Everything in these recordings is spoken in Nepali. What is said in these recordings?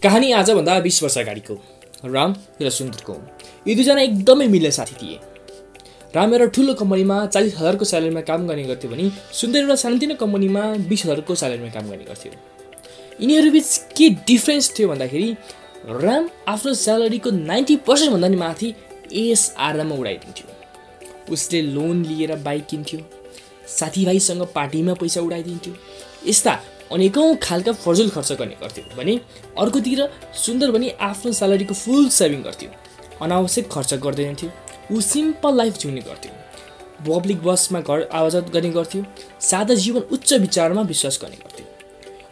कहानी आजभन्दा 20 वर्ष अगाडिको राम र सुन्दरको। यी दुईजना एकदमै मिल्ने साथी थिए। राम एउटा ठुलो कम्पनीमा 40,000 को स्यालेरीमा काम गर्ने गर्थ्यो भने सुन्दर एउटा सानोतिनो कम्पनीमा 20,000 को स्यालेरीमा काम गर्ने गर्थ्यो। यिनीहरूबीच के डिफरेन्स थियो भन्दाखेरि राम आफ्नो स्यालेरीको 90% भन्दा नि माथि एस आराममा उडाइदिन्थ्यो। उसले लोन लिएर बाइक किन्थ्यो, साथीभाइसँग पार्टीमा पैसा उडाइदिन्थ्यो। यस्ता अनेकौं खालका फजुल खर्च गर्ने गर्थ्यो भने अर्कोतिर सुन्दर पनि आफ्नो स्यालेरीको फुल सेभिङ गर्थ्यो। अनावश्यक खर्च गर्दैन थियो। ऊ सिम्पल लाइफ जिउने गर्थ्यो। पब्लिक बसमा घर आवाजात गर्ने गर्थ्यो। सादा जीवन उच्च विचारमा विश्वास गर्ने गर्थ्यो।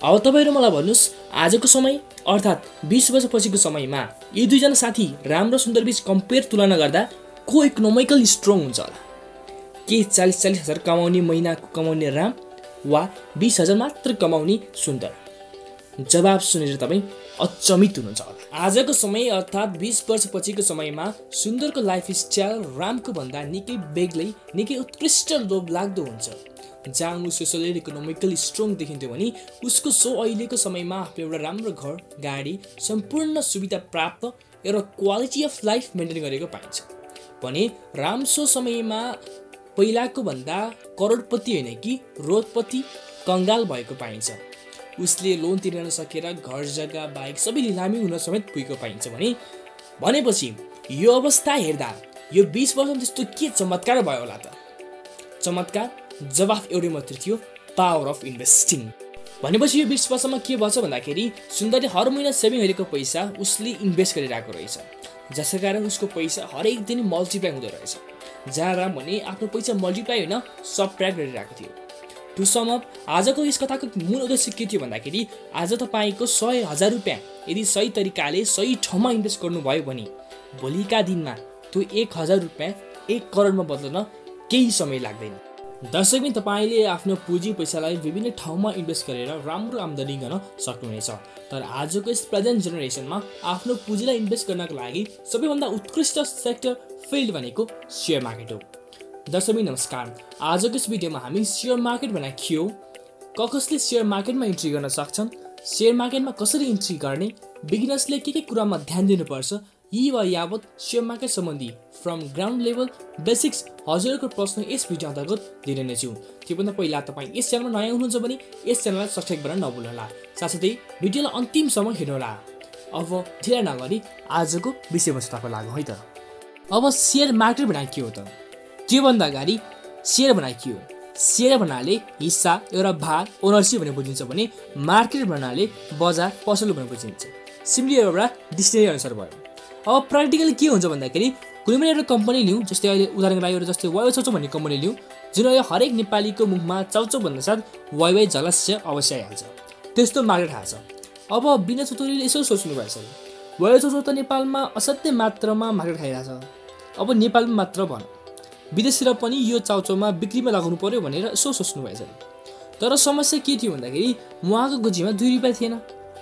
अब तपाईहरु मलाई भन्नुस्, आजको समय अर्थात् 20 वर्षपछिको समयमा यी दुईजना साथी राम र सुन्दर बीच कम्पेयर तुलना गर्दा को इकोनोमिकली स्ट्रङ हुन्छ होला? के 40,000 हजार कमाउने महिनाको कमाउने राम वा 20,000 मात्र कमाउने सुन्दर? जवाब सुनेर तपाई अचम्मित हुनुहुन्छ होला। आजको समय अर्थात् 20 वर्षपछिको समयमा सुन्दरको लाइफस्टाइल रामको भन्दा निकै बेग्लै, निकै उत्कृष्ट लोभलाग्दो हुन्छ। जहाँ ऊ सोशली इकोनोमिकली स्ट्रङ देखिन्थ्यो भने उसको अहिलेको समयमा आफ्नो एउटा राम्रो घर, गाडी, सम्पूर्ण सुविधा प्राप्त एउटा क्वालिटी अफ लाइफ मेन्टेन गरेको पाइन्छ भने राम समयमा पहिलाको भन्दा करोडपति होइन कि रोडपति, कंगाल भएको पाइन्छ। उसले लोन तिर्न सकेर घर, जग्गा, बाइक सबै लिलामी हुन समेत पुगेको पाइन्छ भनेपछि यो अवस्था हेर्दा यो 20 वर्षमा त्यस्तो के चमत्कार भयो होला त? चमत्कार जवाफ एउटै मात्र थियो, पावर अफ इन्भेस्टिङ। भनेपछि यो 20 वर्षमा के भन्छ भन्दाखेरि सुन्दरले हर महिना सेभिङ गरेको पैसा उसले इन्भेस्ट गरिरहेको रहेछ, जसका कारण उसको पैसा हरेक दिन मल्टिप्लाई हुँदै रहेछ। जहाँ राम भने आफ्नो पैसा मल्टिप्लाई होइन सबट्र्याक्ट गरिरहेको थियो। टु सम अप, आजको यस कथाको मूल उद्देश्य के थियो भन्दाखेरि आज तपाईको 100,000 रुपियाँ यदि सही तरिकाले सही ठाउँमा इन्भेस्ट गर्नुभयो भने भोलिका दिनमा त्यो 1,000 रुपियाँ 1 करोडमा बदल्न केही समय लाग्दैन। दर्शकबिन, तपाईले आफ्नो पुँजी पैसालाई विभिन्न ठाउँमा इन्भेस्ट गरेर राम्रो आम्दानी गर्न सक्नुहुनेछ। तर आजको यस प्रेजेन्ट जेनेरेसनमा आफ्नो पुँजीलाई इन्भेस्ट गर्नको लागि सबैभन्दा उत्कृष्ट सेक्टर फिल्ड भनेको शेयर मार्केट हो। दर्शकबिन नमस्कार, आजको यस भिडियोमा हामी शेयर मार्केट भनेको के हो, कसले शेयर मार्केटमा इन्ट्री गर्न सक्छन्, शेयर मार्केटमा कसरी इन्ट्री गर्ने, बिगिनर्सले के कुरामा ध्यान दिनुपर्छ, यी वा यावत शेयर मार्केट सम्बन्धी फ्रम ग्राउन्ड लेभल बेसिक्स हजुरको प्रश्न यस भिडियो अन्तर्गत लिने नै छु। त्योभन्दा पहिला तपाईँ यस च्यानलमा नयाँ हुनुहुन्छ भने यस च्यानललाई सब्सक्राइब गर्न नभुल्नुहोला। साथसाथै भिडियोलाई अन्तिमसम्म हेर्नुहोला। अब ढिला नगरी आजको विषयवस्तुतर्फ लागौँ है त। अब शेयर मार्केट भनेको के हो त? त्योभन्दा अगाडि शेयर भनेको के हो? शेयर भन्नाले हिस्सा, एउटा भाग, ओनरसिप भनेर बुझिन्छ भने मार्केट भन्नाले बजार, पसल भनेर बुझिन्छ। सिम्पली एउटा डिक्सनरी अनुसार भयो। अब प्र्याक्टिकली के हुन्छ भन्दाखेरि कुनै पनि एउटा कम्पनी लिउँ, जस्तै अहिले उदाहरणको लागि जस्तै वाइ चाउचाउ भन्ने कम्पनी लिउँ, जुन अहिले हरेक नेपालीको मुखमा चाउचाउ भन्दा साथ वाइ झलस्य अवश्य आइहाल्छ। त्यस्तो मार्केट थाहा छ। अब बिना चौधरीले यसो सोच्नु भएछ, वाइ चाउचाउ त नेपालमा असाध्यै मात्रामा मार्केट खाइरहेछ, अब नेपालमा मात्र भन, विदेशतिर पनि यो चाउचाउमा बिक्रीमा लगाउनु पर्यो भनेर यसो सोच्नु भएछ। तर समस्या के थियो भन्दाखेरि उहाँको गोजीमा 2 रुपियाँ थिएन,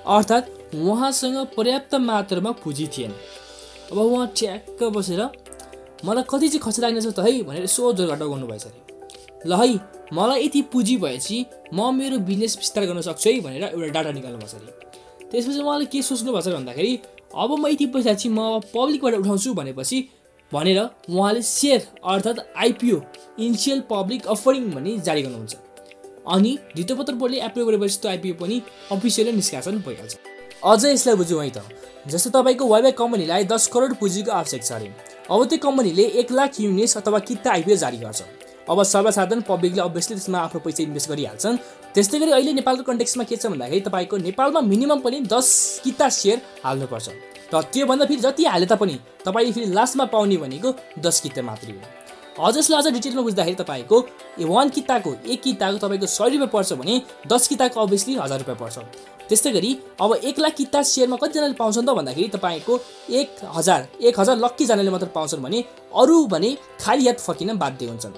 अर्थात् उहाँसँग पर्याप्त मात्रामा पुँजी थिएन। अब उहाँ ठ्याक्क बसेर मलाई कति चाहिँ खर्च लाग्नेछ त है भनेर यसो जोरघाटा गर्नुभएछ अरे। ल है, मलाई यति पुँजी भएपछि म मेरो बिजनेस विस्तार गर्न सक्छु है भनेर एउटा डाटा निकाल्नुभएछ अरे। त्यसपछि उहाँले के सोच्नु भएको छ भन्दाखेरि अब म यति पैसा चाहिँ म पब्लिकबाट उठाउँछु भनेर उहाँले सेयर अर्थात् आइपिओ इनिसियल पब्लिक अफरिङ भन्ने जारी गर्नुहुन्छ। अनि धितोपत्र बोर्डले एप्रुभ गरेपछि त्यो आइपिओ पनि अफिसियली निष्कासन भइहाल्छ। अझ यसलाई बुझौँ है त, जस्तै तपाईँको वाइ कम्पनीलाई 10 करोड पुँजीको आवश्यक छ अरे। अब त्यो कम्पनीले 1 लाख युनिट्स अथवा किता आइपिओ जारी गर्छ। अब सर्वसाधारण पब्लिकले अभियसली त्यसमा आफ्नो पैसा इन्भेस्ट गरिहाल्छन्। त्यस्तै गरी अहिले नेपालको कन्टेक्स्टमा के छ भन्दाखेरि तपाईँको नेपालमा मिनिमम पनि 10 किता सेयर हाल्नुपर्छ। र त्योभन्दा फेरि जति हाले तापनि तपाईँले फेरि लास्टमा पाउने भनेको 10 किता मात्रै हो। अझ डिटेलमा बुझ्दाखेरि तपाईँको 1 किताको 1 किताको तपाईँको 100 रुपियाँ पर्छ भने 10 किताको अभियसली 1000 रुपियाँ पर्छ। त्यस्तै गरी अब 1 लाख किता सेयरमा कतिजनाले पाउँछन् त भन्दाखेरि तपाईँको 1000 लक्कीजनाले मात्र पाउँछन् भने अरू भने खाली हात फर्किन बाध्य हुन्छन्।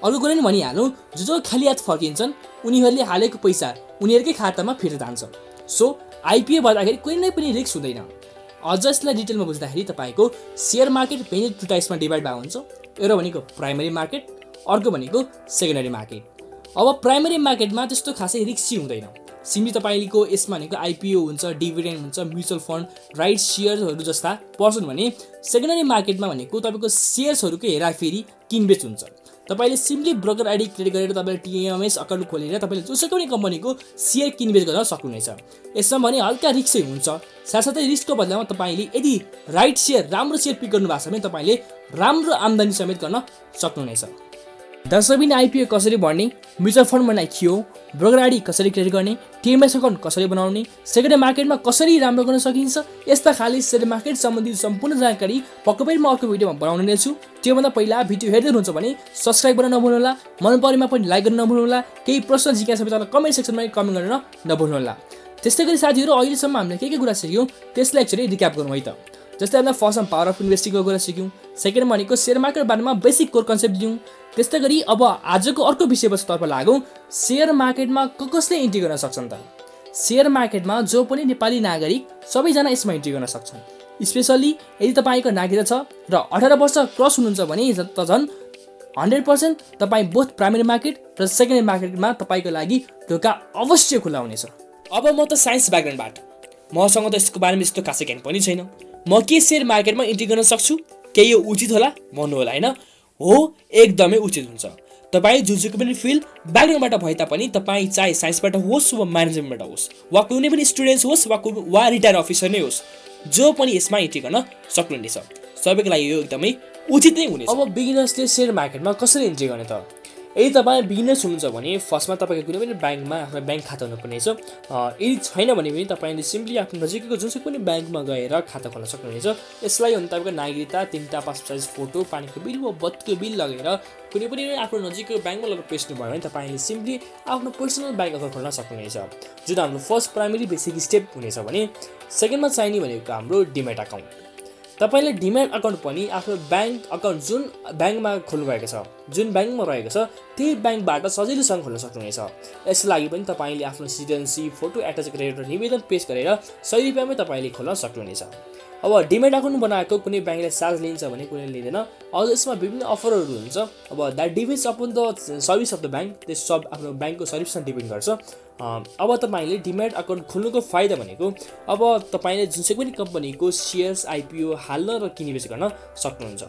अरू कुरा नि भनिहालौँ, जो खाली हात फर्किन्छन् उनीहरूले हालेको पैसा उनीहरूकै खातामा फिर्ता जान्छ। सो आइपिओ भन्दाखेरि कुनै नै पनि रिस्क हुँदैन। अझ यसलाई डिटेलमा बुझ्दाखेरि तपाईँको शेयर मार्केट मेनली 2 टाइप्समा डिभाइड भएको हुन्छ। एउटा भनेको प्राइमरी मार्केट, अर्को भनेको सेकेन्डरी मार्केट। अब प्राइमरी मार्केटमा त्यस्तो खासै रिस्की हुँदैन। सिम्पली तपाईको यसमा भनेको आइपिओ हुन्छ, डिभिडेन्ड हुन्छ, म्युचुअल फन्ड, राइट सेयरहरू जस्ता पर्छन् भने सेकेन्डरी मार्केटमा भनेको तपाईको सेयर्सहरूको हेराफेरी किनबेच हुन्छ। तपाईले सिम्पली ब्रोकर आइडी क्रिएट गरेर तपाईले टिएमएस अकाउन्ट खोलेर तपाईले जोसुकै पनि कम्पनीको सेयर किनबेच गर्न सक्नुहुनेछ। यसमा भने हल्का रिस्कै हुन्छ, साथसाथै रिस्कको बदलामा तपाईले यदि राइट सेयर राम्रो सेयर पिक गर्नु भएको छ भने तपाईले राम्रो आम्दानी समेत गर्न सक्नुहुनेछ। दर्शकबिन आइपिओ कसरी बढ्ने, म्युचुअल फन्ड बनाइ के हो, ब्रोकर आइडी कसरी क्रिएट गर्ने, टिएमएस अकाउन्ट कसरी बनाउने, सेकेन्डरी मार्केटमा कसरी राम्रो गर्न सकिन्छ, यस्ता खाली सेयर मार्केट सम्बन्धी सम्पूर्ण जानकारी पक्कै पनि म अर्को भिडियोमा बनाउने नै छु। त्योभन्दा पहिला भिडियो हेर्दै हुनुहुन्छ भने सब्स्क्राइब गर्न नभुल्नुहोला, मन परेमा पनि लाइक गर्न नभुल्नुहोला, केही प्रश्न जिज्ञासा छ भने कमेन्ट सेक्सनमा कमेन्ट गर्न नभुल्नुहोला। त्यस्तै गरी साथीहरू अहिलेसम्म हामीले के कुरा सिक्यौँ त्यसलाई एकचोटि रिक्याप गरौँ है त। जस्तै हामीले फर्स्टमा पावर अफ इन्भेस्टिङको कुरा सिक्यौँ, सेकेन्डमा भनेको सेयर मार्केट बारेमा बेसिक कोर कन्सेप्ट दियौँ। त्यस्तै गरी अब आजको अर्को विषयवस्तुतर्फ लागौँ, सेयर मार्केटमा कसले इन्ट्री गर्न सक्छन् त। सेयर मार्केटमा जो पनि नेपाली नागरिक सबैजना यसमा इन्ट्री गर्न सक्छन्। स्पेसल्ली यदि तपाईँको नागरिकता छ र 18 वर्ष क्रस हुनुहुन्छ भने त झन् 100% तपाईँ बोथ प्राइमेरी मार्केट र सेकेन्डरी मार्केटमा तपाईँको लागि ढोका अवश्य खुला हुनेछ। अब म त साइन्स ब्याकग्राउन्डबाट, मसँग त यसको बारेमा यस्तो खासै ज्ञान पनि छैन। म के सेयर मार्केटमा इन्ट्री गर्न सक्छु, के यो उचित होला भन्नु होला होइन? हो, एकदमै उचित हुन्छ। तपाईँ जुनसुकै पनि फिल्ड ब्याकग्राउन्डबाट भए तापनि तपाईँ चाहे साइन्सबाट होस् वा म्यानेजमेन्टबाट होस् वा कुनै पनि स्टुडेन्ट्स होस् वा रिटायर अफिसर नै होस्, जो पनि यसमा इन्ट्री गर्न सक्नुहुनेछ। सबैको लागि यो एकदमै उचित नै हुनेछ। अब बिगिनर्सले सेयर मार्केटमा कसरी इन्ट्री गर्ने त? यदि तपाईँ बिगिनर्स हुनुहुन्छ भने फर्स्टमा तपाईँको कुनै पनि ब्याङ्कमा आफ्नो ब्याङ्क खाता हुनुपर्ने छ। यदि छैन भने पनि तपाईँले सिम्पली आफ्नो नजिकैको जुनसुकै पनि ब्याङ्कमा गएर खाता खोल्न सक्नुहुनेछ। यसलाई अनि तपाईँको नागरिकता, 3टा पासपोर्ट साइज फोटो, पानीको बिल वा बत्तीको बिल लगेर कुनै पनि आफ्नो नजिकको ब्याङ्कमा लगेर पेस्नु भयो भने तपाईँले सिम्पली आफ्नो पर्सनल ब्याङ्क अकाउन्ट खोल्न सक्नुहुनेछ, जुन हाम्रो फर्स्ट प्राइमेरी बेसिक स्टेप हुनेछ भने। सेकेन्डमा चाहिने भनेको हाम्रो डिमेट अकाउन्ट। तपाईले डिमेट अकाउन्ट पनि आफ्नो ब्याङ्क अकाउन्ट जुन ब्याङ्कमा खोल्नुभएको छ, जुन ब्याङ्कमा रहेको छ त्यही ब्याङ्कबाट सजिलोसँग खोल्न सक्नुहुनेछ। यसको लागि पनि तपाईँले आफ्नो सिटिजनसिप फोटो एट्याच गरेर निवेदन पेश गरेर 100 रुपियाँमै तपाईँले खोल्न सक्नुहुनेछ। अब डिमेट अकाउन्ट बनाएको कुनै ब्याङ्कले चार्ज लिन्छ भने कुनै लिँदैन। अब यसमा विभिन्न अफरहरू हुन्छ। अब that depends upon the service of the bank, त्यस सब आफ्नो ब्याङ्कको सर्भिसमा डिपेन्ड गर्छ। अब तपाईँले डिमेट अकाउन्ट खोल्नुको फाइदा भनेको अब तपाईँले जुनसुकै पनि कम्पनीको सेयर्स आइपिओ हाल्न र किनिबेच गर्न सक्नुहुन्छ।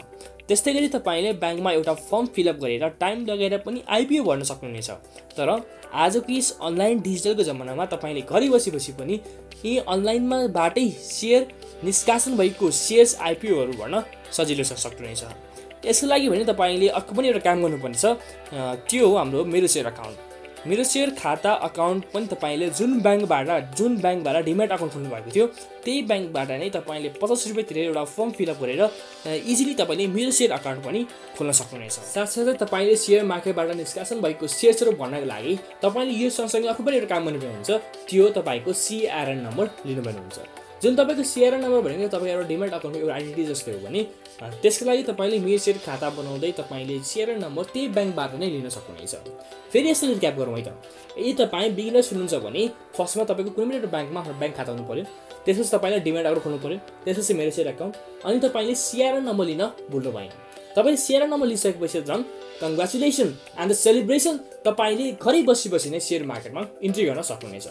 त्यस्तै गरी तपाईँले ब्याङ्कमा एउटा फर्म फिलअप गरेर टाइम लगेर पनि आइपिओ भर्न सक्नुहुनेछ। तर आजको यस अनलाइन डिजिटलको जमानामा तपाईँले घरै बसी पनि यी अनलाइनमा बाटै सेयर निष्कासन भएको सेयर्स आइपिओहरू भर्न सजिलो सक्नुहुनेछ। यसको लागि भने तपाईँले अर्को पनि एउटा काम गर्नुपर्ने छ, त्यो हो हाम्रो मेरोसेयर अकाउन्ट। मेरोसेयर खाता अकाउन्ट पनि तपाईँले जुन ब्याङ्कबाट डिमेट अकाउन्ट खोल्नु भएको थियो त्यही ब्याङ्कबाट नै तपाईँले 50 रुपियाँ तिरेर एउटा फर्म फिलअप गरेर इजिली तपाईँले मेरोसेयर अकाउन्ट पनि खोल्न सक्नुहुनेछ। साथसाथै तपाईँले सेयर मार्केटबाट निष्कासन भएको सेयर्सहरू भर्नको लागि तपाईँले यो सँगसँगै अर्को पनि एउटा काम गर्नुपर्ने हुन्छ, त्यो तपाईँको सिआरएन नम्बर लिनुपर्ने हुन्छ। जुन तपाईँको सिआरएन नम्बर भनेको तपाईँको एउटा डिमेट अकाउन्टको एउटा आइडेन्टिटी जस्तै हो भने त्यसको लागि तपाईँले मेरोसेयर खाता बनाउँदै तपाईँले सिआरएन नम्बर त्यही ब्याङ्कबाट नै लिन सक्नुहुनेछ। फेरि यसो रिक्याप गरौँ है त। यदि तपाईँ बिगिनर्स हुनुहुन्छ भने फर्स्टमा तपाईँको कुनै पनि एउटा ब्याङ्कमा आफ्नो ब्याङ्क खाता हुनु पऱ्यो, त्यसपछि तपाईँले डिमेट अकाउन्ट खोल्नु पऱ्यो, त्यसपछि मेरोसेयर अकाउन्ट, अनि तपाईँले सिआरएन नम्बर लिन भुल्नु भएन। तपाईँले सिआरएन नम्बर लिइसकेपछि झन् कङ्ग्रेचुलेसन एन्ड द सेलिब्रेसन, तपाईँले घरै बसी नै सेयर मार्केटमा इन्ट्री गर्न सक्नुहुनेछ।